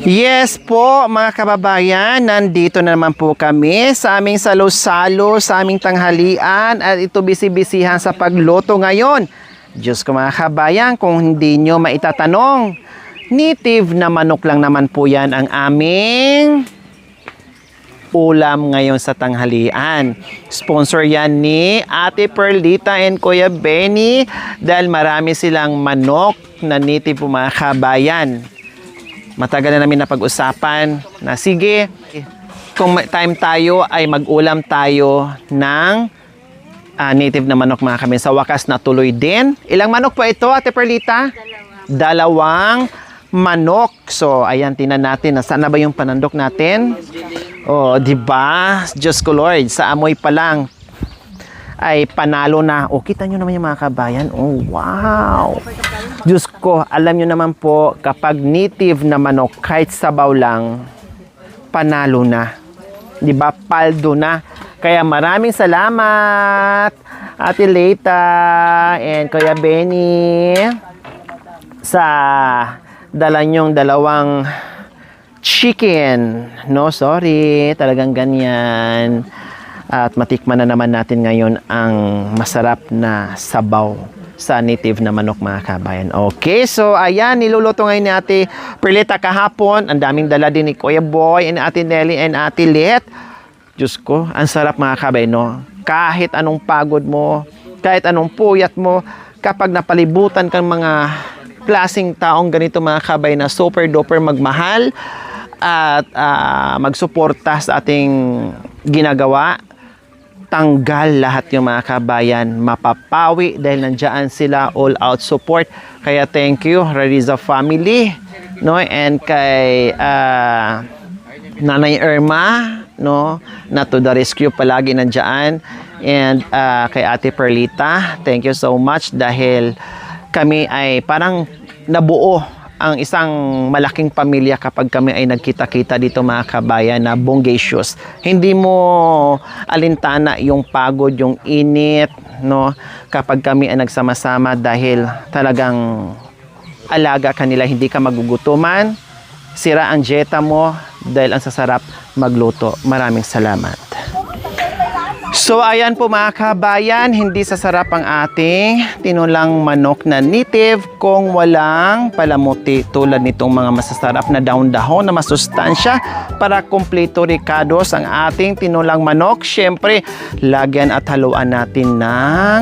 Yes po mga kababayan, nandito na naman po kami sa aming salo-salo, sa aming tanghalian at ito bisi-bisihan sa pagluto ngayon. Diyos ko mga kababayan, kung hindi nyo maitatanong, native na manok lang naman po yan ang aming ulam ngayon sa tanghalian. Sponsor yan ni Ate Perlita and Kuya Benny dahil marami silang manok na native po mga kababayan. Matagal na namin napag-usapan na sige, kung may time tayo ay mag-ulam tayo ng native na manok mga kami. Sa wakas natuloy din. Ilang manok po ito, Ate Perlita? Dalawang manok. So, ayan, tinan natin. Nasaan na ba yung panandok natin? Oh, di ba? Diyos ko Lord, sa amoy pa lang ay panalo na. O, kita nyo naman yung mga kabayan. Oh, wow! Diyos ko, alam nyo naman po, kapag native na manok, kahit sabaw lang, panalo na. Di ba? Paldo na. Kaya maraming salamat, Ate Leita and Kuya Benny, sa dala nyong dalawang chicken. No, sorry. Talagang ganyan. At matikman na naman natin ngayon ang masarap na sabaw sa native na manok mga kabayan. Okay, so ayan, niluluto ngayon ni Ate Perlita kahapon. Ang daming dala din ni Kuya Boy and Ate Nelly and Ate Let. Diyos ko, ang sarap mga kabayan, no? Kahit anong pagod mo, kahit anong puyat mo, kapag napalibutan kang mga klaseng taong ganito mga kabayan na super duper magmahal at magsuporta sa ating ginagawa, tanggal lahat yung mga kabayan, mapapawi dahil nandiyan sila, all out support. Kaya thank you Rariza family, no, and kay Nanay Irma, no, na to the rescue palagi nandiyan, and kay Ate Perlita, thank you so much dahil kami ay parang nabuo ang isang malaking pamilya kapag kami ay nagkita-kita dito mga kabayan na bongacious. Hindi mo alintana yung pagod, yung init, no? Kapag kami ay nagsama-sama dahil talagang alaga kanila, hindi ka magugutuman, sira ang dieta mo dahil ang sasarap magluto. Maraming salamat. So ayan po mga kabayan, hindi sasarap ang ating tinulang manok na native kung walang palamuti tulad nitong mga masasarap na dahon-dahon na masustansya para kumpleto ricados ang ating tinulang manok. Siyempre, lagyan at haluan natin ng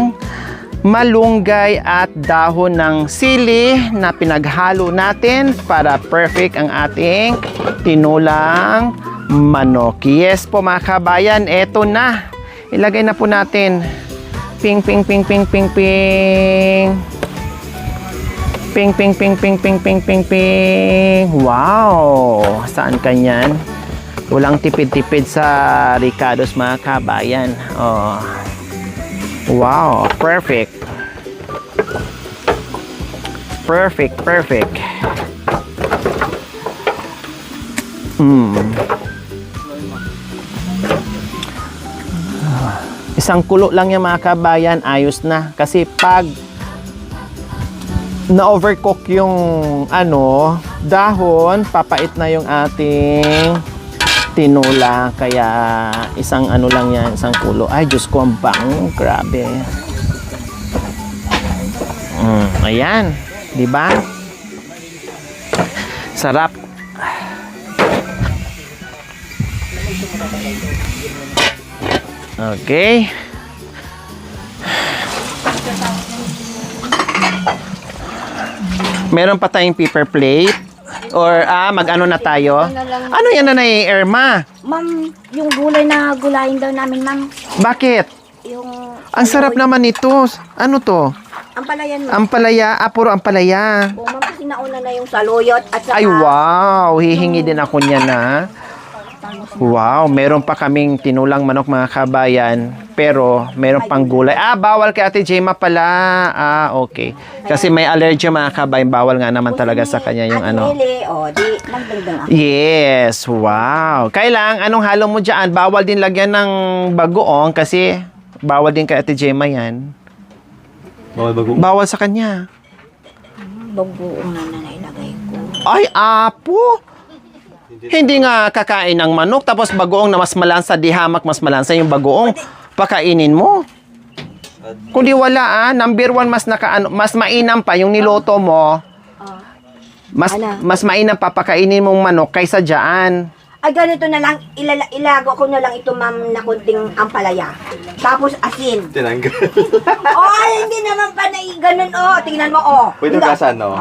malunggay at dahon ng sili na pinaghalo natin para perfect ang ating tinulang manok. Yes po mga kabayan, eto na. Ilagay na po natin. Ping, ping, ping, ping, ping, ping. Ping, ping, ping, ping, ping, ping, ping, ping. Wow! Saan kanyan? Walang tipid-tipid sa ricados mga kabayan. Oh. Wow! Perfect. Perfect, perfect. Isang kulo lang yung mga kabayan, ayos na. Kasi pag na-overcook yung dahon, papait na yung ating tinula. Kaya isang lang yan, isang kulo. Ay, Diyos ko, ang bango. Grabe. Ayan. Diba? Sarap. Okay. Meron pa tayong paper plate. Or mag-ano na tayo? Ano yan na Irma? Ma'am, yung gulay na gulayin daw namin, ma'am. Bakit? Yung Ang sarap naman nito. Ano to? ampalayan, ma'am. Ampalaya. Puro ampalaya. O, ma'am, kasi nauna na yung saluyot at saka... Ay, wow. Hihingi din ako niyan na. Wow, meron pa kaming tinulang manok mga kabayan, pero meron pang gulay. Bawal kay Ate Gemma pala. Okay. Kasi may allergy mga kabayan, bawal nga naman talaga sa kanya yung ano. Di magdagdag ako. Yes, wow. Kailang, anong halo mo dyan? Bawal din lagyan ng bagoong kasi bawal din kay Ate Gemma yan. Bawal bagoong? Bawal sa kanya. bagoong na nailagay ko. Ay, apo! Hindi nga kakain ng manok, tapos bagoong na mas malansa, di hamak mas malansa yung bagoong, pakainin mo. Kundi wala number one, mas mainam pa yung niloto mo. Mas mainam pa pakainin mong manok kaysa dyan. Ay, ganito na lang, ilago ko na lang ito, ma'am, na kunting ampalaya. Tapos asin. Tinanggal. Hindi naman pa na ganun, tingnan mo, Pwede Hindi. kasan, no?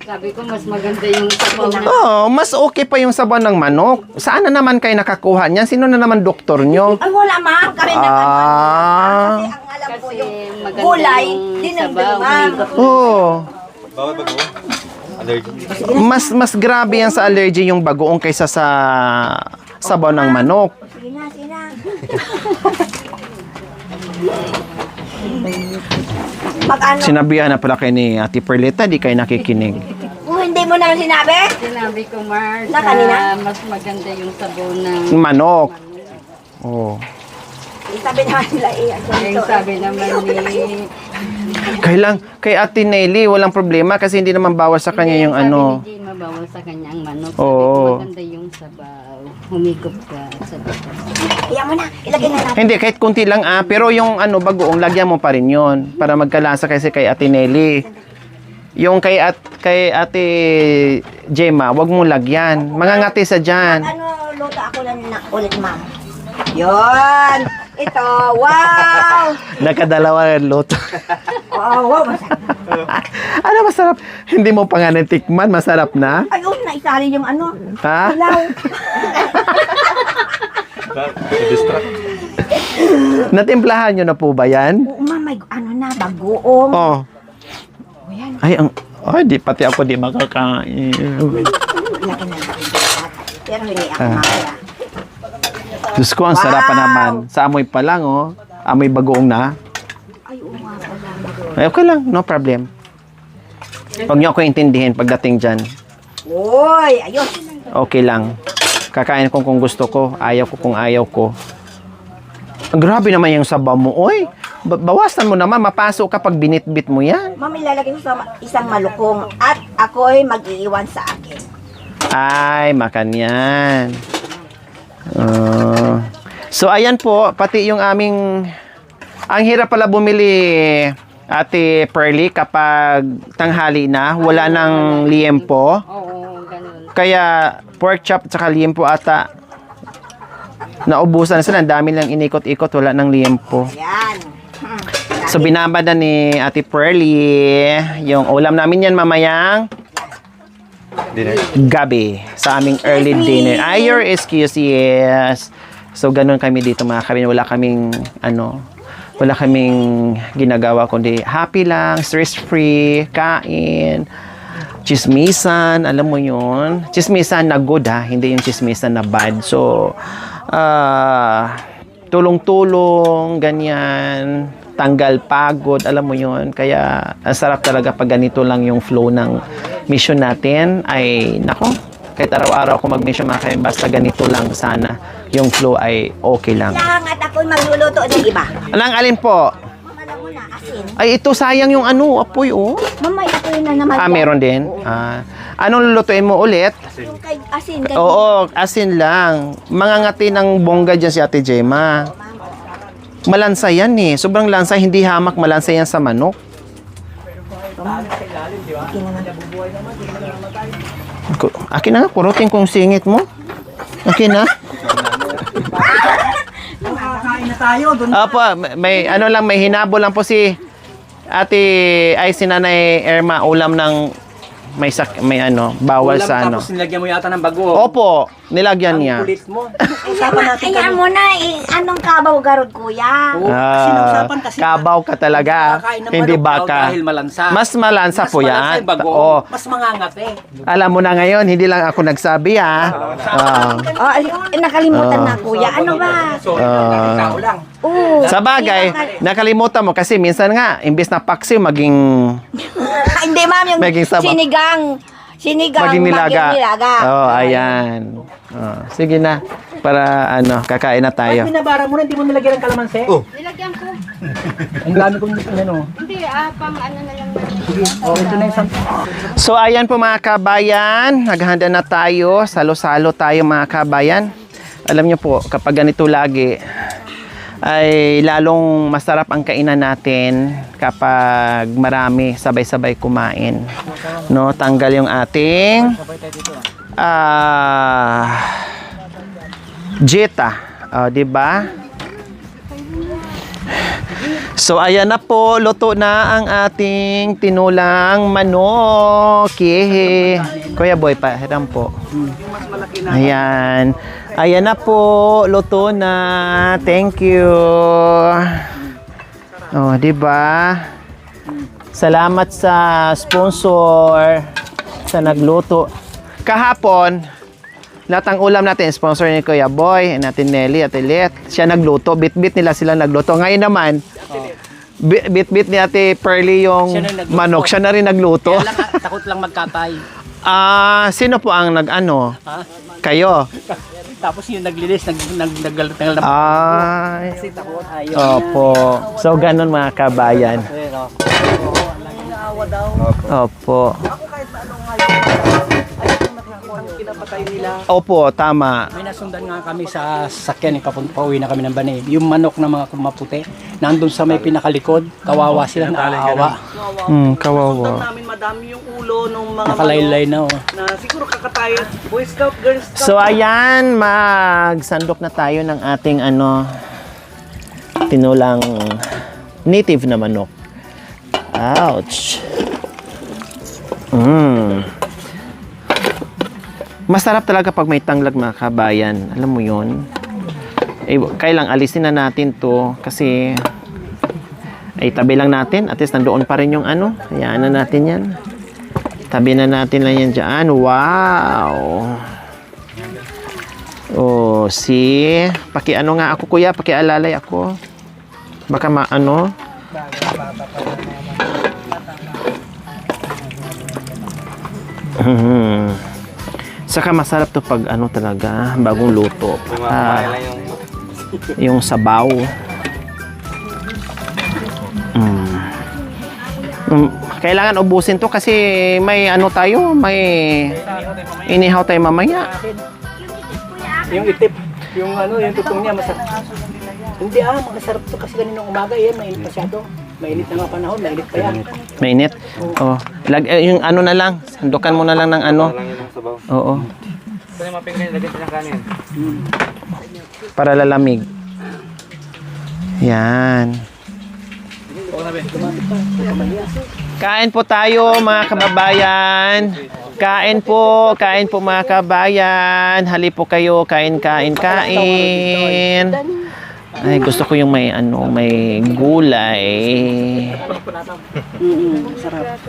Sabi ko, mas maganda yung sabaw na. Mas okay pa yung sabaw ng manok. Saan na naman kayo nakakuha niyan? Sino na naman doktor nyo? Ay, wala, ma'am. Kami na Kasi ang alam ko Kasi yung maganda gulay, yung dinagdag, sabaw. ma'am. Oo. Bawal bago. Allergy. Mas grabe yan sa allergy yung bagoong kaysa sa sabaw ng manok. Sige na, sige na. Mag-ano? Sinabihan na pala kayo ni Ate Perlita, di kayo nakikinig. Kung hindi mo naman sinabi, Sinabi ko, Mars, Na kanina? mas maganda yung sabaw ng Manok. Oh. sabi naman nila, yung sabi naman ni... Kay Ate Nelly, walang problema kasi hindi naman bawal sa kanya yung Sabi ano. ni Jane, mabawal sa kanya ang manok. Sabi Oo. ko, maganda yung sabaw. Humigop ka sa batas. Iyan mo na, ilagay na natin. Hindi, kahit kunti lang pero yung bagoong, lagyan mo pa rin yun para magkalasa kasi kay Ate Nelly. Yung kay Ate Gemma, wag mong lagyan. Mangangati sa dyan. Ano, luto ako lang na ulit, ma'am. Yun! Ito, wow! Nakadalawa ng luto. Wow, masarap. Ano masarap? Hindi mo pa nga natikman, masarap na? Ayun, naisali yung ano, Ha? hilaw. Distract. Natimplahan nyo na po ba yan? Oo, ma'am, may bagoong. Oh. Ayan, Ay, di pati ako di makakain. ilagay na natin. Pero hindi ako makaya. Diyos ko, ang sarap pa Wow! naman. Sa amoy pa lang, amoy bagoong na. Ay, oo nga pala. Ay, okay lang, no problem. Huwag niyo ako intindihin pagdating dyan. Uy, ayun. Okay lang. Kakain ko kung gusto ko, ayaw ko kung ayaw ko. Ang grabe naman yung sabaw mo, oy. Bawasan mo naman, mapasok ka pag binitbit mo yan. Ma'am, ilalagay mo sa isang malukong at ako'y mag-iiwan sa akin. Ay, makan yan. So, ayan po, pati yung aming... Ang hirap pala bumili, Ate Pearly, kapag tanghali na, wala nang liempo. Oo, ganun. Kaya, pork chop at saka liempo ata, naubusan na sila. Ang dami lang inikot-ikot, wala nang liempo. Ayan. So, binabad na ni Ate Pearly yung ulam namin yan mamayang Dinner. gabi sa aming early dinner. Ay, your excuse, yes. So, ganun kami dito mga kabin. Wala kaming ginagawa kundi happy lang, stress-free, kain, chismisan, alam mo yun. Chismisan na good hindi yung chismisan na bad. So, tulong-tulong, ganyan, tanggal pagod, alam mo yun. Kaya, ang sarap talaga pag ganito lang yung flow ng mission natin. Ay, nako, kahit araw-araw ako mag-mission mga kayo, basta ganito lang sana. Yung flow ay okay lang. Lang at ako'y magluluto ng iba. Anong alin po? Ma'am, alam mo na, asin. Ay, ito sayang yung apoy, oh. Ma'am, may apoy na naman. yan. Meron din. Anong lulutuin mo ulit? Yung kay asin. Kay Oo, asin lang. Mangangati ng bongga dyan si Ate Gemma. Malansa yan eh. Sobrang lansa, hindi hamak, malansa yan sa manok. Akin na nga, kurutin kong singit mo. Akin na. Nakakain na tayo. Doon Apo, may hinabo lang po si si Nanay Irma, ulam ng bawal ulam, sa tapos nilagyan mo yata ng bago. Opo, nilagyan Ang niya. kulit mo. Usapan natin Ayan mo na, anong kabaw garod, kuya? Oo, sinusapan kasi. Kabaw ka talaga, Nakakain ng hindi manok daw baka. Dahil malansa. Mas malansa po malansa yan. yung bago. Oo. Mas mangangate. Alam mo na ngayon, hindi lang ako nagsabi Nakalimutan na, kuya. Ano ba? So, ikaw lang. Oo. Sa bagay, nakalimutan mo kasi minsan nga, imbis na paksiw, maging Hindi, ma'am, yung Maging saba. sinigang, maging nilaga. nilaga. Oh, ayan. Sige na, para kakain na tayo. Pinabara mo na, hindi mo nilagyan ng kalamansi. Oh. Lalagyan ko. Ang dami kong ano. Hindi, pang ano na lang. Oh, ito na isang. So ayan po mga kabayan, naghahanda na tayo, salo-salo tayo mga kabayan. Alam nyo po, kapag ganito lagi, ay lalong masarap ang kainan natin kapag marami sabay-sabay kumain. No, tanggal yung ating jeta, di ba? So ayan na po, luto na ang ating tinulang manok. Yehe. Kuya Boy, pahiram po. Ayan. Ayan na po, luto na. Thank you. Oh, di ba? Salamat sa sponsor sa nagluto. Kahapon, lahat ng ulam natin, sponsor ni Kuya Boy, natin Nelly at Elet. Siya nagluto, bit-bit nila sila nagluto. Ngayon naman, bit-bit ni Ate Pearly yung Siya na nagluto. manok. Siya na rin nagluto. Kaya lang, takot lang magkatay. Sino po ang nag-ano? Ha? Kayo? Tapos yung naglilis, naggalit na Ay. kasi takot. Ayaw. Opo. So, ganun mga kabayan. Pero, Opo. pinapatay nila. Opo, tama. May nasundan nga kami sa sasakyan, pauwi na kami ng Bani. Yung manok na mga kumaputi, nandun sa may pinakalikod, kawawa sila, naaawa. Kawawa. namin madami yung ulo ng mga Nakalaylay na, oh. na siguro kakatayan. Boy Scout, Girl Scout. So, ayan, magsandok na tayo ng ating tinulang native na manok. Ouch. Masarap talaga pag may tanglag mga kabayan. Alam mo yun? Kailang alisin na natin to kasi tabi lang natin. At least nandoon pa rin yung Hayaan na natin yan. Tabi na natin lang yan dyan. Wow! Oh, see? Nga ako kuya, pakialalay ako. Baka Saka masarap to pag talaga, bagong luto. Yung sabaw. Kailangan ubusin to kasi may may inihaw tayo mamaya. Yung itip, yung yung tutong niya, masarap. Hindi masarap to kasi kaninang umaga, mainit masyado. Mainit na nga panahon, mainit pa yan. Mainit. Oh, yung na lang, sandukan mo na lang ng Oo. Ito yung mapinggan, lagyan ng kanin. Para lalamig. Yan. Kain po tayo mga kababayan. Kain po mga kabayan. Hali po kayo, kain. Ay, gusto ko yung may gulay. Sarap.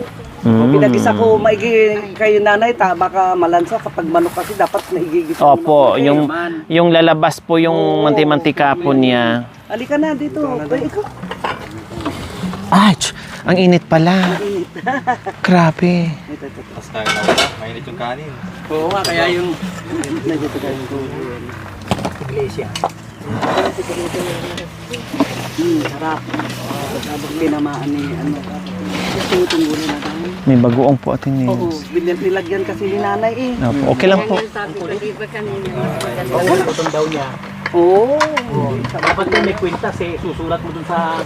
Pinagisa ko maigi kayo nanay, baka malansa kapag manok kasi dapat naigigisa. Opo, yung lalabas po yung manti-mantika po niya. Halika na dito. Boy, ikaw. Ay, ang init pala. Grabe. Tapos tayo na wala, mainit yung kanin. Oo nga, kaya yung Nandito kayo ko. iglesia. Sarap. Sabag tinamaan ni Tutong gulo na tayo. May bagoong po atin Oo, nilagyan kasi ni nanay eh. Opo, okay lang po. Sabi ko, di ba kanina? Oo, tutong daw niya. Oo. Dapat din may kwintas susulat mo dun sa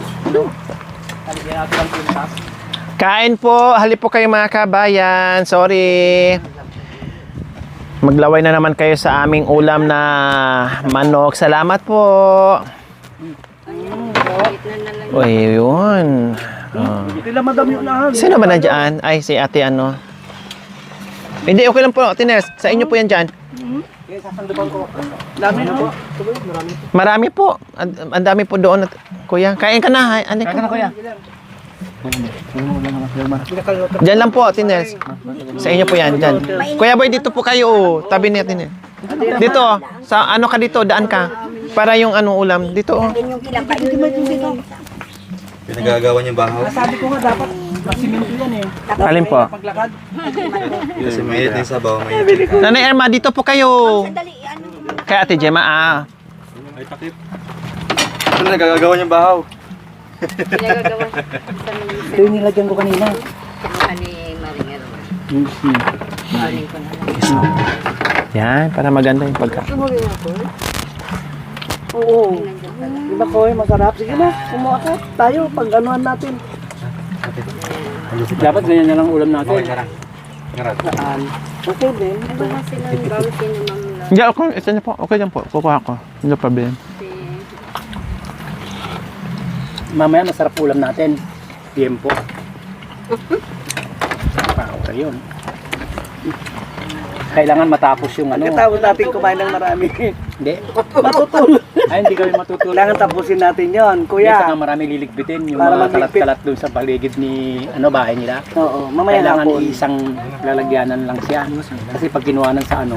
Taligyan natin ang kwintas. Kain po, hali po kayo mga kabayan. Sorry. Maglaway na naman kayo sa aming ulam na manok. Salamat po. Uy, yun. Tila madam yung lahat. Sino ba nandiyan? Ay, si ate Hindi, okay lang po. Tines, sa inyo po yan dyan. Dami no? Marami po. Ang dami po doon. Kuya, kain ka na. Kain ka na, kuya. Diyan lang po, Tines. Sa inyo po yan, dyan. Kuya Boy, dito po kayo. Tabi ni Tines. Dito, sa ka dito, daan ka. Para yung ulam. Dito, Yan yung kilabay. Dito. Pinagagawa niyang bahaw. Sabi ko nga dapat masiminto yan eh. Alin po? Paglakad. Kasi mainit na yung sabaw, mainit. Nanay Irma, dito po kayo. Sandali, Kay Ate Gemma, Ay, takip. Ano nagagawa niyang bahaw? Pinagagawa sa mga Ito yung nilagyan ko kanina. tsaka ni Maringa naman. Kunin ko na lang. Yan, para maganda yung pagka. Tumulong ako. Oo. Di ba ko masarap? Sige na, kumuha ka. Tayo, pag-anuhan natin. Dapat ganyan na lang ulam natin. Saan? Okay din. Ano kasi nang bawal sinamang lang. Hindi, ako, ito niyo po. Okay lang po. Kukuha ko. No problem. Mamaya masarap ulam natin. Tiempo. Okay yun. Kailangan matapos yung ano. Pagkatapos natin kumain ng marami. Hindi. Matutulog. Ay, hindi kami matutulog. Kailangan tapusin natin yon, Kuya. kuya. Saka marami liligpitin yung Para mga magligpit. kalat-kalat doon sa paligid ni bahay nila. Oo, mamaya Kailangan hapon. isang lalagyanan lang siya. Kasi pag kinuhanan sa ano,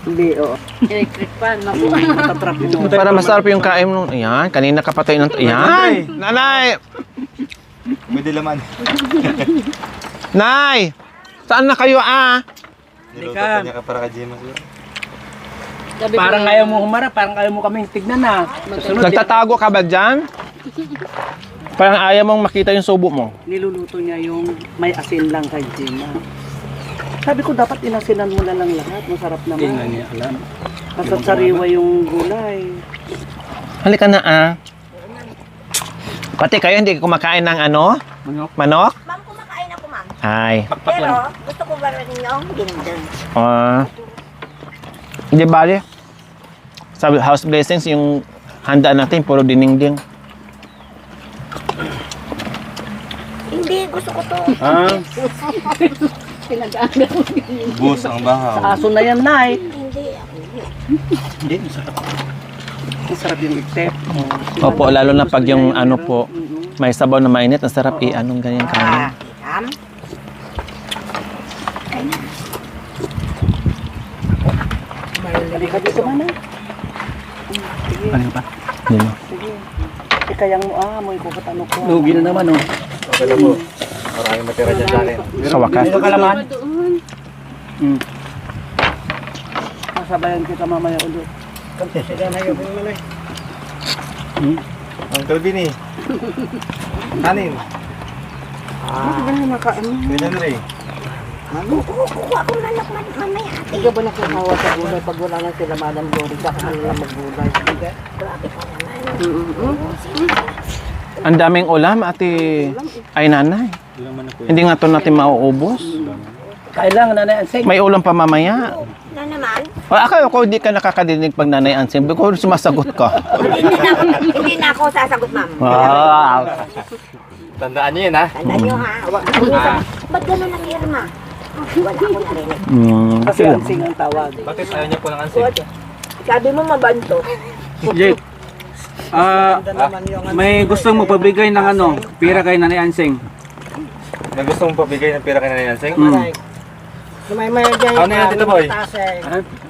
Hindi, oo. Electric fan, makuha. Matatrap ito. Para masarap yung kain mo. Ayan, kanina ka patay ng... Ayan! Nanay! May dilaman. Nay! Saan na kayo Niluto pa niya ka para kay Gemma siguro. parang ayaw mo humarap, parang ayaw mo kaming tignan na. Susunod, Nagtatago ka ba dyan? Parang ayaw mong makita yung subo mo. Niluluto niya yung may asin lang kay Gina. Sabi ko dapat inasinan mo na lang lahat. Masarap hindi nga naman. niya alam. Masarap sariwa yung gulay. Halika na Pati kayo hindi kumakain ng ano? Manok? Ma'am, kumakain ako, ma'am. Ay. Pero, gusto ko ba rin yung gindang? Hindi bali. Sa house blessings, yung handa natin, puro dinding. Hindi, gusto ko to. Pinag-aagaw. Bus ang bahaw. Sa aso na yan, Nay. Hindi, Hindi, masarap. Masarap yung iktep. Opo, lalo na pag yung ano po, may sabaw na mainit, ang sarap anong ganyan kanin. Ma'am. Halika dito, Mana. Sige, Ano pa? Hindi mo. sige. Ikayang mo, mo ikukutan ko. Lugi na naman, oh. Okay lang po. Maraming matira dyan sa akin. Sa wakas. Ito kalaman. Masabayan kita mamaya ulit. Ang Calvin eh. Kanin. Pwede na rin. Kukuha ko na lang mamaya. Hindi ba nakuhawa sa gulay pag wala na sila Madam Glory? Saka nila maggulay. Ang daming ulam, ate. Ay, nanay. Hindi nga to natin mauubos. Kailangan nanay Anseng. May ulam pa mamaya. Na naman? Akala ko hindi ka nakakadinig pag nanay Ansing. Because sumasagot ka. Hindi na ako sasagot, ma'am. Wow. Tandaan niyo yun ha. Tandaan nyo, ha? Ba't gano'n ang irma? Wala akong narinig. Kasi ansing ang tawag. Bakit ayaw niyo po ng ansing? Sabi mo mabanto. Jake, may gustong magpabigay ng ano, pira kay Nanay Ansing. May gusto mong pabigay ng pera kay Nanay Ansing? Ano yan, Tito Boy?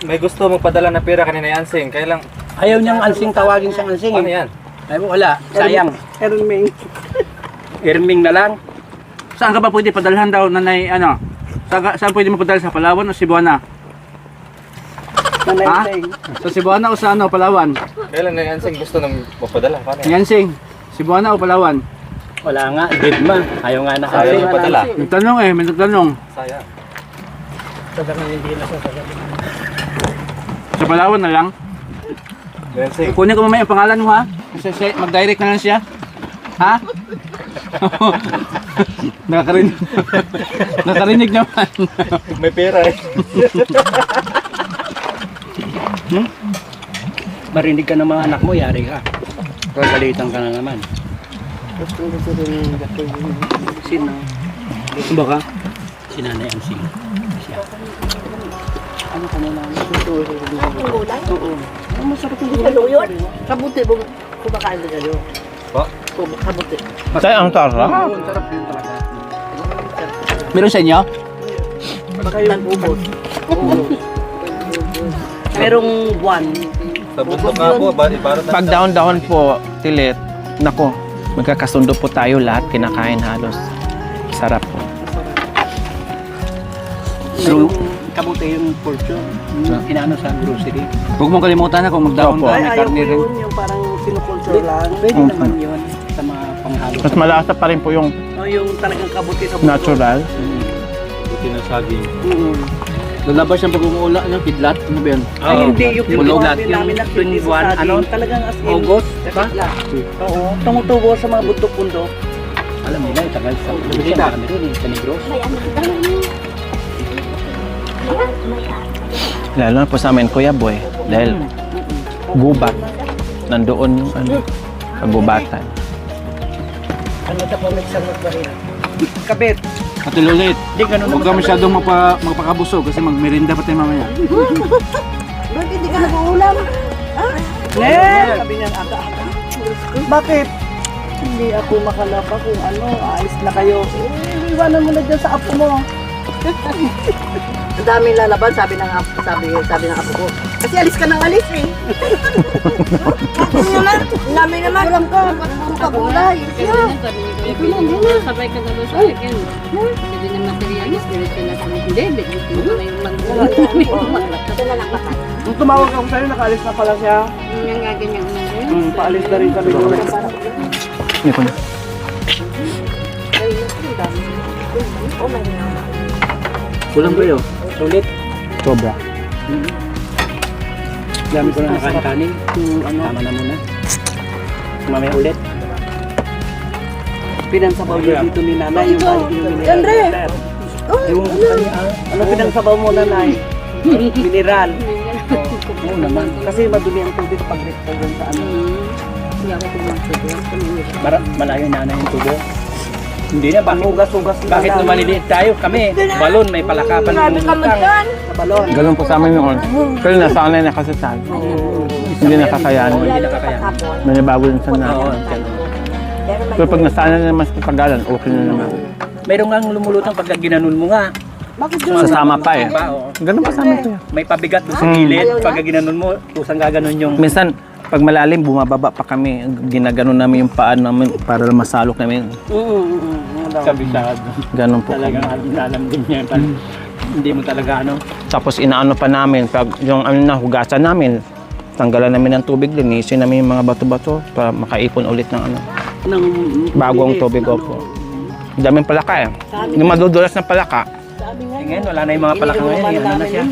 May gusto magpadala ng pera kay Nanay Ansing. Kaya lang, Ayaw niyang Ansing, tawagin siyang Ansing. ano yan? Ay mo, wala. Sayang. Erming. Irming na lang. Saan ka ba pwede padalhan daw, Nanay, ano? Saan pwede mapadala, sa Palawan o Cebuana? Nanay Ha? Ansing. Sa Cebuana o sa ano, Palawan? Kaya lang Nanay Ansing gusto nang magpadala. Paano yan? Nanay Ansing, Cebuana o Palawan? Wala nga, dead ma. Ayaw nga na Ayaw niyo padala. Nagtanong may nagtanong. Sayang. Sa Palawan na lang. Nanay Ansing. Kunin ko mamaya ang pangalan mo ha. Kasi mag-direct na lang siya. Ha? Nakakarinig. Nakarinig naman. May pera eh. Marinig ka ng mga anak mo, yari ka. Pagalitan ka na naman. Sino? Baka? Si Nanay Ansing. Siya. Ano ka na lang? Yung gulay? Oo. Ang masarap yung Sa luyot? Kabuti, kumakain na kayo. Po? Kabuti. Tay, ang sarap. Oo, sarap yun talaga. Meron sa inyo? Baka yung ubos. Merong buwan. Sa bundok nga po, ibarat na. Pag down po, tilit, nako, magkakasundo po tayo lahat, kinakain halos. Sarap po. True. Kabuti yung portion. Inaano sa grocery. Huwag mong kalimutan na kung magdahon Opo. ka, Ay, may ayaw karne ko rin. yun, yung parang sinukulture lang. Pwede naman yun sa mga panghalo. Mas malasa pa rin po yung Oh, yung talagang kabuti sa buto. natural. Buti na saging. Lalabas yung pag-umuula ng kidlat. Ano ba yan? Ay, hindi yung Bulog namin namin yung nakikita 21, sa saging. ano? Talagang as in. August, ba? Oo, tumutubo sa mga bundok-bundok. Alam nila, tagal sa Bisita kami rin, sa Negros. Lalo na po sa amin, Kuya Boy. Dahil gubat. Nandoon yung kagubatan. Ano sa pamitsang magbaril? Kabit. Katilulit. Huwag ka masyadong magpakabusog kasi magmerinda pa tayo mamaya. Bakit hindi ka nag-uulam? Nel! Sabi niya, aga-aga. Bakit? Hindi ako makalapa kung ano, ayos na kayo. Iwanan mo na dyan sa apo mo. Ang dami lalaban, sabi ng apo ko. Kasi alis ka ng alis eh. Namin naman. Ulam ka. Puro ka gulay. Sabay ka na sa akin. Hindi na materialis, diretso na kami. Hindi, dito na yung Ito na lang baka. Nung tumawag ako sa'yo, nakaalis na pala siya. Yung nga ganyan na Paalis na rin kami doon. Hindi ko na. Kulang ba yun? Sulit. Sobra. Dami ko na nakain-kanin. Tama na muna. Mamaya ulit. Pinangsabaw niyo dito ni nanay. Yung balik yung mineral. Andre! Ewan ko kanya. Ano pinangsabaw mo nanay? Mineral. Oo naman. Kasi madumi ang tubig pag doon sa ano. Hindi ako pumasok. Malayo na yung tubo. Hindi na, bakit? Hugas-hugas na Bakit lang. nung maliliit tayo? Kami, balon, may palakapan Grabe ka mo dyan. Sa balon. Ganun po sa amin noon. Pero nasanay na kasi sa amin. Hindi nakakayanan. Hindi nakakayanan. Manibago yung sana. Oo, Pero pag nasanay na naman sa pagalan, okay na naman. mayroong ang lumulutang pagka ginanon mo nga. Sasama pa eh. Oo. Ganun pa sa amin to. May pabigat doon sa gilid. Pagka ginanon mo, kusang gaganon yung... Minsan, pag malalim, bumababa pa kami. Ginaganon namin yung paan namin para masalok namin. Kabisado. Ganun po. Talagang alam din niya. Hindi mo talaga ano. Tapos inaano pa namin, pag yung ano na, hugasan namin, tanggalan namin ng tubig, linisin namin yung mga bato-bato para makaipon ulit ng ano, bagong tubig po. Daming palaka eh. Yung madudulas ng palaka. Ngayon, wala na yung mga palaka ngayon. Ano na siya?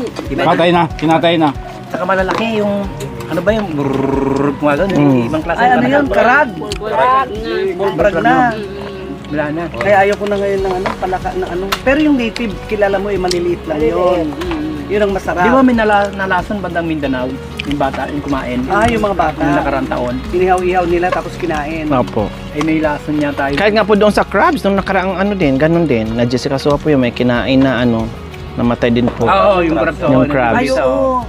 Kinatay na. Saka malalaki yung... Ano ba yung brrrr mga ganun, yung ibang klase. Ay, ano yun? Karag. Bulbrag na. Wala na. Kaya ayaw ko na ngayon ng ano, palaka na ano. Pero yung native, kilala mo, maliliit lang yun. Yun ang masarap. Di ba may nalason bandang Mindanao? Yung bata, yung kumain. Ah, yung mga bata. Yung nakarang taon. Inihaw-ihaw nila tapos kinain. Opo. Ay may lason niya tayo. Kahit nga po doon sa crabs, nung nakaraang ano din, ganun din. Na Jessica Soa po yung may kinain na ano, namatay din po. Oo, yung crabs. Yung crabs. Ay, oo.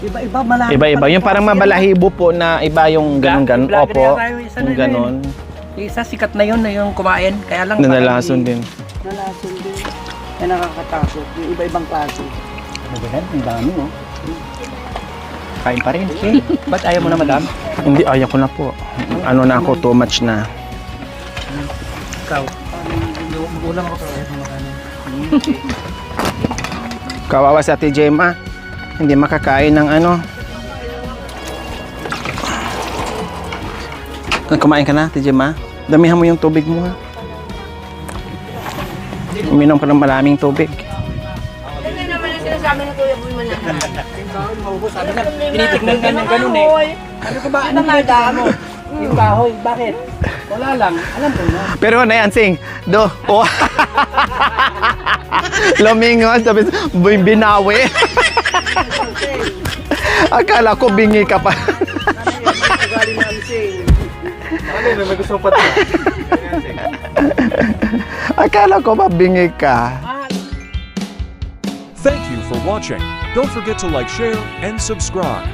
Iba-iba, malaki. Iba-iba. Yung parang mabalahibo po na iba yung ganun-ganun. Opo. Yung ganun. Yung isa sikat na yun, na yung kumain. Kaya lang... Nanalason din. Nalason din. Kaya nakakatakot. Yung iba-ibang klase. Ano ba yan? Ang dami, oh. Kain pa rin. Eh, ba't ayaw mo na, madam? Hindi, ayaw ko na po. Ano na ako, too much na. Ikaw. Ulang ako. Kawawa si Ate Gemma. Hindi makakain ng ano. Kumain ka na, Ate Gemma? Damihan mo yung tubig mo, ha? Uminom ka ng maraming tubig. Ano naman ang sinasabi ng Kuya Boy man Tinitignan ka ng ganun eh. Ano ka ba? Ano mo? Yung kahoy. Bakit? Wala lang. Alam ko na. Pero ano yan, Sing? Do. Oh. Lumingon, sabi, binawi. Akala ko bingi ka pa. Ano yun? May gusto mong pati. Akala ko ba bingi ka. Thank you for watching. Don't forget to like, share, and subscribe.